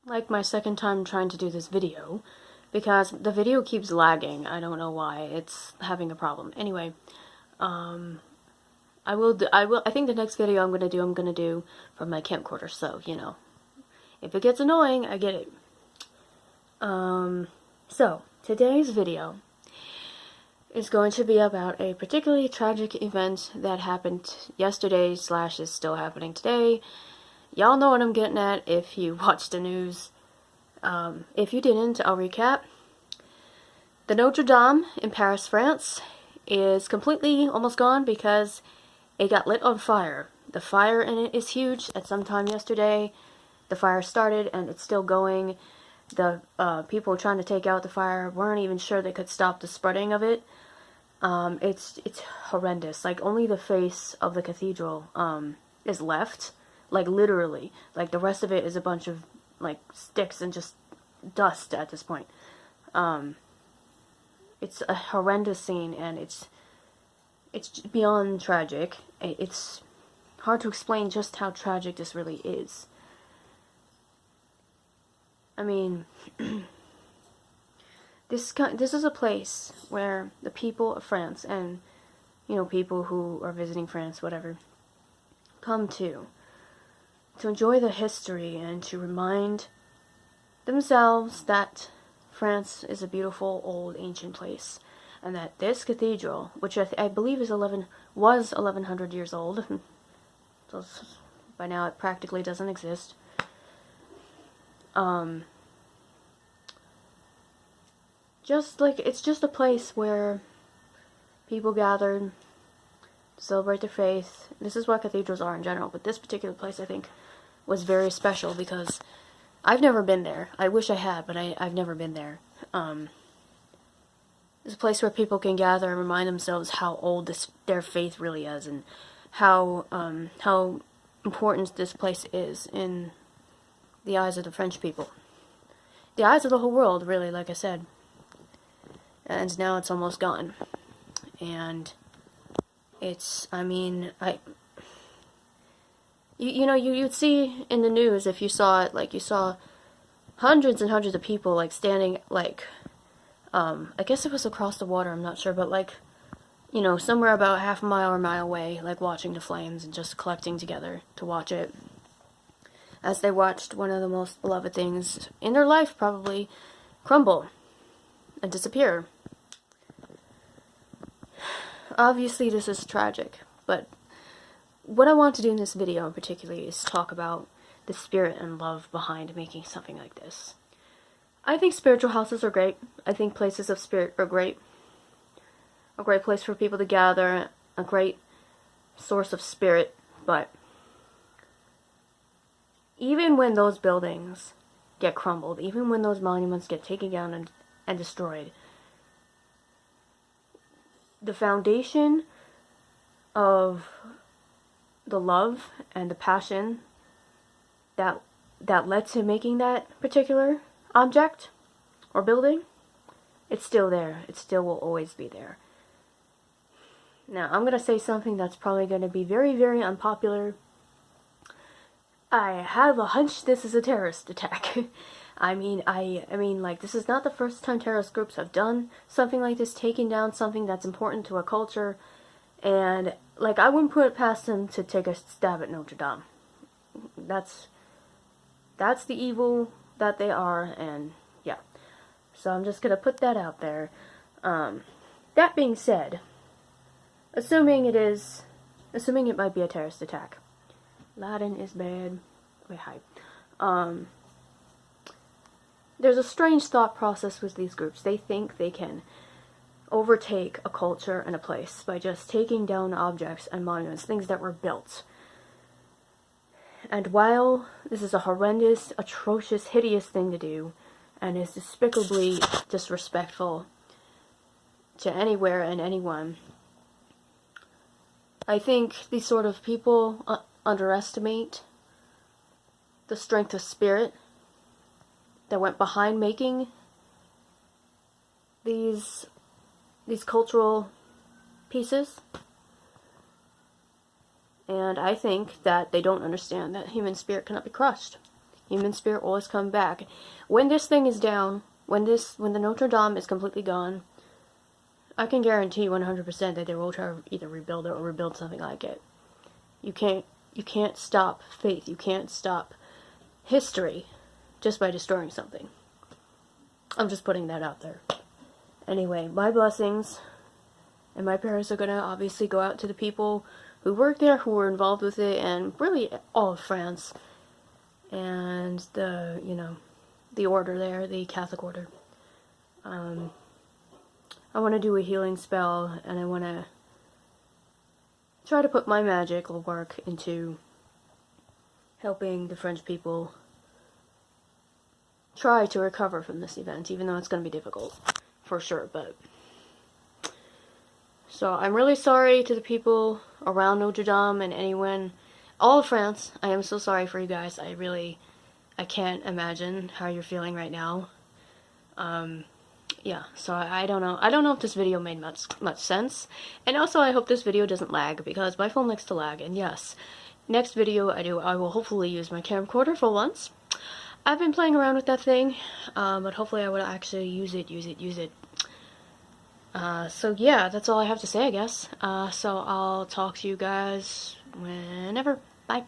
like my second time trying to do this video because the video keeps lagging. I don't know why. It's having a problem. Anyway, I think the next video I'm gonna do from my camcorder, so, you know, if it gets annoying, I get it. So, today's video is going to be about a particularly tragic event that happened yesterday / is still happening today. Y'all know what I'm getting at if you watched the news. If you didn't, I'll recap. The Notre Dame in Paris, France is completely almost gone because it got lit on fire. The fire in it is huge. At some time yesterday, the fire started and it's still going. The people trying to take out the fire weren't even sure they could stop the spreading of it. It's horrendous. Like, only the face of the cathedral is left. Like, literally. Like, the rest of it is a bunch of, like, sticks and just dust at this point. It's a horrendous scene, and it's beyond tragic. It's hard to explain just how tragic this really is. I mean, this is a place where the people of France and, you know, people who are visiting France, whatever, come to enjoy the history and to remind themselves that France is a beautiful, old, ancient place, and that this cathedral, which I believe was 1100 years old, so by now it practically doesn't exist, just like, it's just a place where people gathered to celebrate their faith. This is what cathedrals are in general, but this particular place, I think, was very special because I've never been there. I wish I had, but I've never been there. It's a place where people can gather and remind themselves how old their faith really is, and how important this place is in the eyes of the French people. The eyes of the whole world, really, like I said. And now it's almost gone. And it's, I mean, you'd see in the news, if you saw it, like, you saw hundreds and hundreds of people, like, standing, like, I guess it was across the water, I'm not sure, but, like, you know, somewhere about half a mile or a mile away, like, watching the flames and just collecting together to watch it, as they watched one of the most beloved things in their life, probably, crumble and disappear. Obviously, this is tragic, but what I want to do in this video in particular is talk about the spirit and love behind making something like this. I think spiritual houses are great. I think places of spirit are great. A great place for people to gather, a great source of spirit, but even when those buildings get crumbled, even when those monuments get taken down and destroyed, the foundation of the love and the passion that led to making that particular object or building, it's still there. It still will always be there. Now, I'm going to say something that's probably going to be very, very unpopular. I have a hunch this is a terrorist attack. I mean, like, this is not the first time terrorist groups have done something like this, taking down something that's important to a culture, and, like, I wouldn't put it past them to take a stab at Notre Dame. That's the evil that they are, and, yeah. So I'm just gonna put that out there. That being said, assuming it might be a terrorist attack. Latin is bad. Wait, hi. There's a strange thought process with these groups. They think they can overtake a culture and a place by just taking down objects and monuments, things that were built. And while this is a horrendous, atrocious, hideous thing to do, and is despicably disrespectful to anywhere and anyone, I think these sort of people underestimate the strength of spirit that went behind making these cultural pieces. And I think that they don't understand that human spirit cannot be crushed. Human spirit will always come back. When this thing is down, when the Notre Dame is completely gone, I can guarantee 100% that they will try to either rebuild it or rebuild something like it. You can't stop faith. You can't stop history just by destroying something. I'm just putting that out there. Anyway, my blessings and my prayers are going to obviously go out to the people who work there, who were involved with it, and really all of France. And the order there, the Catholic order. I want to do a healing spell, and I want to try to put my magical work into helping the French people try to recover from this event, even though it's going to be difficult, for sure, but... So, I'm really sorry to the people around Notre Dame and anyone, all of France. I am so sorry for you guys. I can't imagine how you're feeling right now. Yeah, so I don't know. I don't know if this video made much sense. And also, I hope this video doesn't lag, because my phone likes to lag. And yes, next video I will hopefully use my camcorder for once. I've been playing around with that thing, but hopefully I will actually use it. So yeah, that's all I have to say, I guess. So I'll talk to you guys whenever. Bye.